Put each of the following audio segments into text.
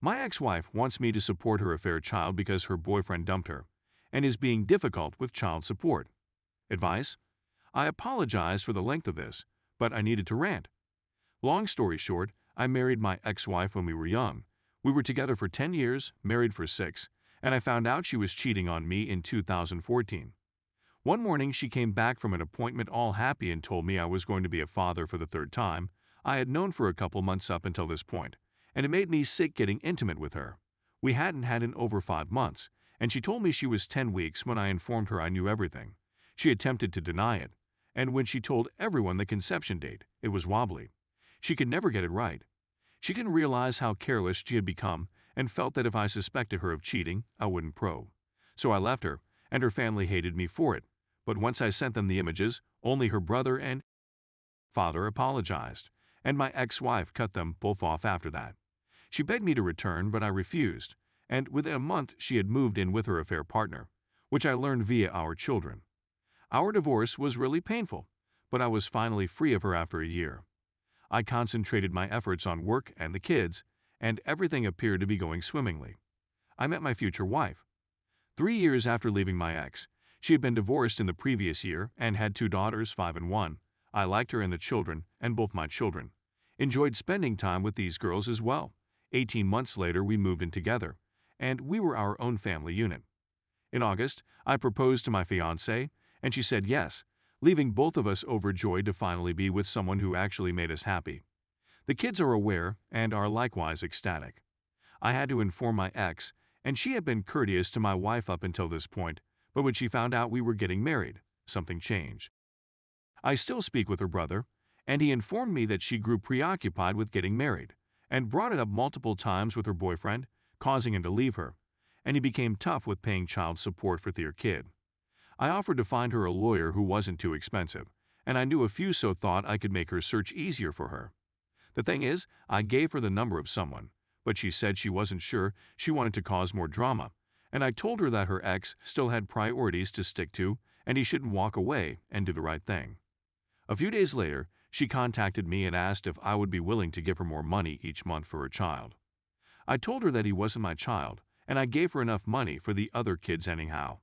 My ex-wife wants me to support her affair child because her boyfriend dumped her and is being difficult with child support. Advice? I apologize for the length of this, but I needed to rant. Long story short, I married my ex-wife when we were young. We were together for 10 years, married for 6, and I found out she was cheating on me in 2014. One morning she came back from an appointment all happy and told me I was going to be a father for the third time. I had known for a couple months up until this point, and it made me sick getting intimate with her. We hadn't had in over 5 months, and she told me she was 10 weeks when I informed her I knew everything. She attempted to deny it, and when she told everyone the conception date, it was wobbly. She could never get it right. She didn't realize how careless she had become and felt that if I suspected her of cheating, I wouldn't probe. So I left her, and her family hated me for it. But once I sent them the images, only her brother and father apologized, and my ex-wife cut them both off after that. She begged me to return, but I refused, and within a month she had moved in with her affair partner, which I learned via our children. Our divorce was really painful, but I was finally free of her after a year. I concentrated my efforts on work and the kids, and everything appeared to be going swimmingly. I met my future wife. 3 years after leaving my ex, she had been divorced in the previous year and had 2 daughters, 5 and 1. I liked her and the children, and both my children. Enjoyed spending time with these girls as well. 18 months later, we moved in together, and we were our own family unit. In August, I proposed to my fiancée, and she said yes, leaving both of us overjoyed to finally be with someone who actually made us happy. The kids are aware and are likewise ecstatic. I had to inform my ex, and she had been courteous to my wife up until this point, but when she found out we were getting married, something changed. I still speak with her brother, and he informed me that she grew preoccupied with getting married, and brought it up multiple times with her boyfriend, causing him to leave her, and he became tough with paying child support for their kid. I offered to find her a lawyer who wasn't too expensive, and I knew a few so thought I could make her search easier for her. The thing is, I gave her the number of someone, but she said she wasn't sure she wanted to cause more drama, and I told her that her ex still had priorities to stick to and he shouldn't walk away and do the right thing. A few days later, she contacted me and asked if I would be willing to give her more money each month for her child. I told her that he wasn't my child, and I gave her enough money for the other kids anyhow.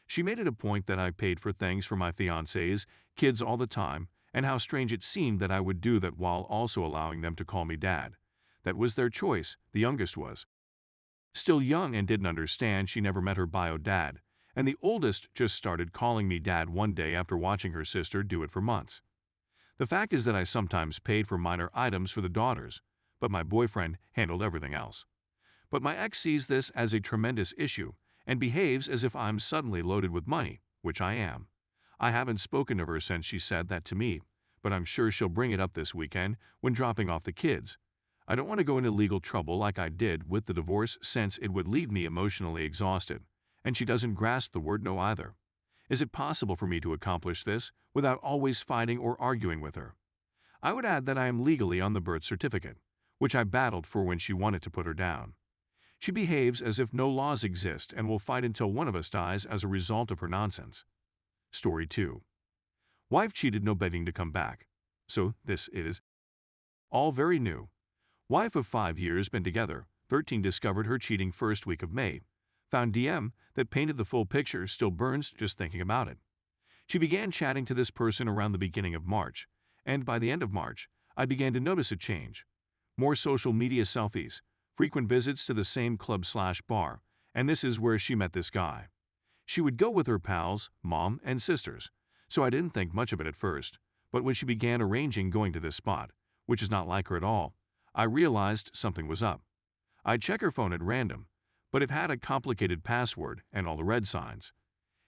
She made it a point that I paid for things for my fiancé's kids all the time, and how strange it seemed that I would do that while also allowing them to call me dad. That was their choice, the youngest was. Still young and didn't understand, she never met her bio dad, and the oldest just started calling me dad one day after watching her sister do it for months. The fact is that I sometimes paid for minor items for the daughters, but my boyfriend handled everything else. But my ex sees this as a tremendous issue and behaves as if I'm suddenly loaded with money, which I am. I haven't spoken to her since she said that to me, but I'm sure she'll bring it up this weekend when dropping off the kids. I don't want to go into legal trouble like I did with the divorce since it would leave me emotionally exhausted, and she doesn't grasp the word no either. Is it possible for me to accomplish this without always fighting or arguing with her? I would add that I am legally on the birth certificate, which I battled for when she wanted to put her down. She behaves as if no laws exist and will fight until one of us dies as a result of her nonsense. Story 2. Wife cheated, no begging to come back. So this is all very new. Wife of 5 years been together, 13 discovered her cheating first week of May. Found DM that painted the full picture, still burns just thinking about it. She began chatting to this person around the beginning of March, and by the end of March, I began to notice a change. More social media selfies, frequent visits to the same club/bar, and this is where she met this guy. She would go with her pals, mom, and sisters, so I didn't think much of it at first, but when she began arranging going to this spot, which is not like her at all, I realized something was up. I'd check her phone at random, but it had a complicated password and all the red signs.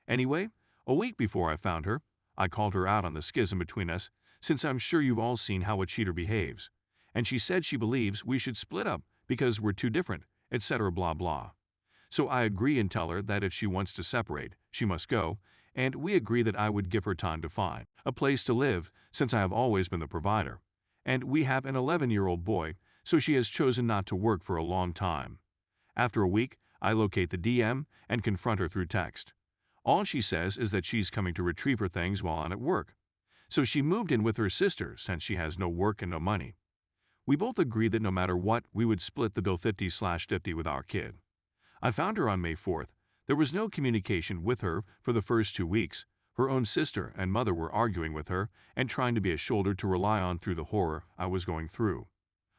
Anyway, a week before I found her, I called her out on the schism between us, since I'm sure you've all seen how a cheater behaves, and she said she believes we should split up because we're too different, etc. blah blah. So I agree and tell her that if she wants to separate, she must go, and we agree that I would give her time to find a place to live since I have always been the provider. And we have an 11-year-old boy, so she has chosen not to work for a long time. After a week, I locate the DM and confront her through text. All she says is that she's coming to retrieve her things while I'm at work. So she moved in with her sister since she has no work and no money. We both agreed that no matter what, we would split the bill 50/50 with our kid. I found her on May 4th. There was no communication with her for the first 2 weeks. Her own sister and mother were arguing with her and trying to be a shoulder to rely on through the horror I was going through.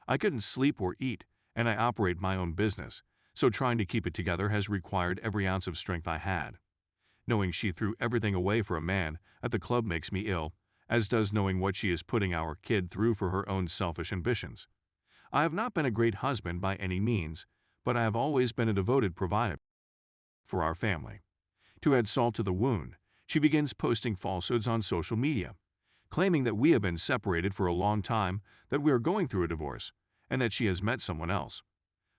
I couldn't sleep or eat, and I operate my own business, so trying to keep it together has required every ounce of strength I had. Knowing she threw everything away for a man at the club makes me ill, as does knowing what she is putting our kid through for her own selfish ambitions. I have not been a great husband by any means, but I have always been a devoted provider for our family. To add salt to the wound, she begins posting falsehoods on social media, claiming that we have been separated for a long time, that we are going through a divorce, and that she has met someone else.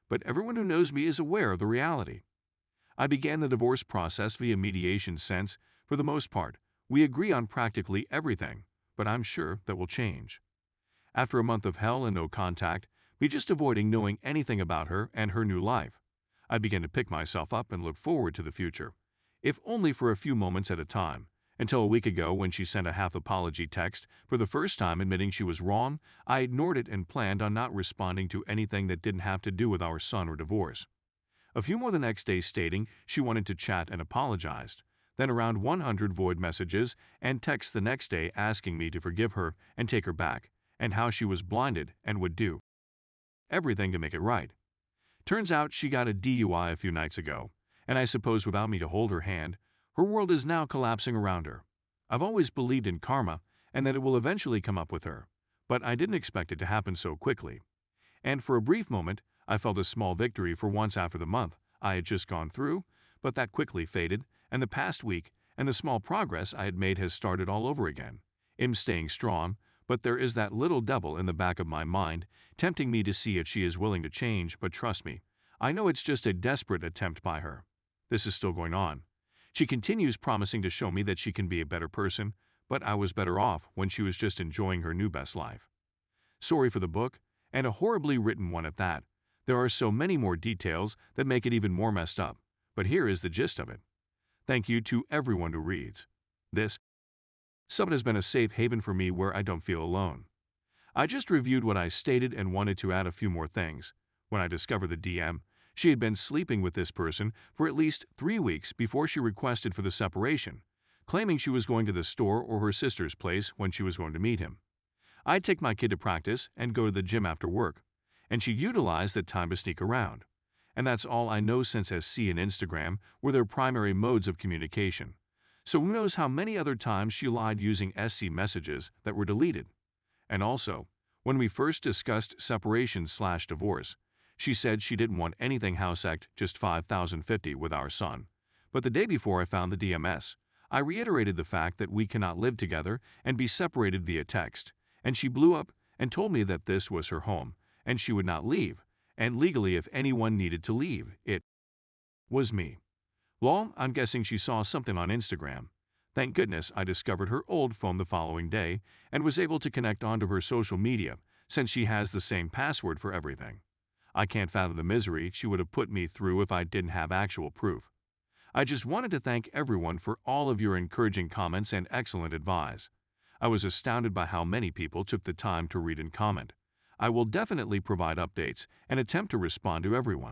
But everyone who knows me is aware of the reality. I began the divorce process via mediation since, for the most part, we agree on practically everything, but I'm sure that will change. After a month of hell and no contact, me just avoiding knowing anything about her and her new life, I began to pick myself up and look forward to the future, if only for a few moments at a time, until a week ago when she sent a half-apology text for the first time admitting she was wrong. I ignored it and planned on not responding to anything that didn't have to do with our son or divorce. A few more the next day stating she wanted to chat and apologized, then around 100 void messages and texts the next day asking me to forgive her and take her back, and how she was blinded and would do everything to make it right. Turns out she got a DUI a few nights ago, and I suppose without me to hold her hand, her world is now collapsing around her. I've always believed in karma and that it will eventually come up with her, but I didn't expect it to happen so quickly. And for a brief moment, I felt a small victory for once after the month I had just gone through, but that quickly faded, and the past week and the small progress I had made has started all over again. I'm staying strong, but there is that little devil in the back of my mind tempting me to see if she is willing to change, but trust me, I know it's just a desperate attempt by her. This is still going on. She continues promising to show me that she can be a better person, but I was better off when she was just enjoying her new best life. Sorry for the book, and a horribly written one at that. There are so many more details that make it even more messed up, but here is the gist of it. Thank you to everyone who reads. This subreddit has been a safe haven for me where I don't feel alone. I just reviewed what I stated and wanted to add a few more things. When I discovered the DM, she had been sleeping with this person for at least 3 weeks before she requested for the separation, claiming she was going to the store or her sister's place when she was going to meet him. I'd take my kid to practice and go to the gym after work, and she utilized that time to sneak around. And that's all I know, since SC and Instagram were their primary modes of communication. So who knows how many other times she lied using SC messages that were deleted. And also, when we first discussed separation/divorce, she said she didn't want anything house-ect, just 5,050 with our son. But the day before I found the DMS, I reiterated the fact that we cannot live together and be separated via text, and she blew up and told me that this was her home, and she would not leave, and legally if anyone needed to leave, it was me. Lol, I'm guessing she saw something on Instagram. Thank goodness I discovered her old phone the following day and was able to connect onto her social media, since she has the same password for everything. I can't fathom the misery she would have put me through if I didn't have actual proof. I just wanted to thank everyone for all of your encouraging comments and excellent advice. I was astounded by how many people took the time to read and comment. I will definitely provide updates and attempt to respond to everyone.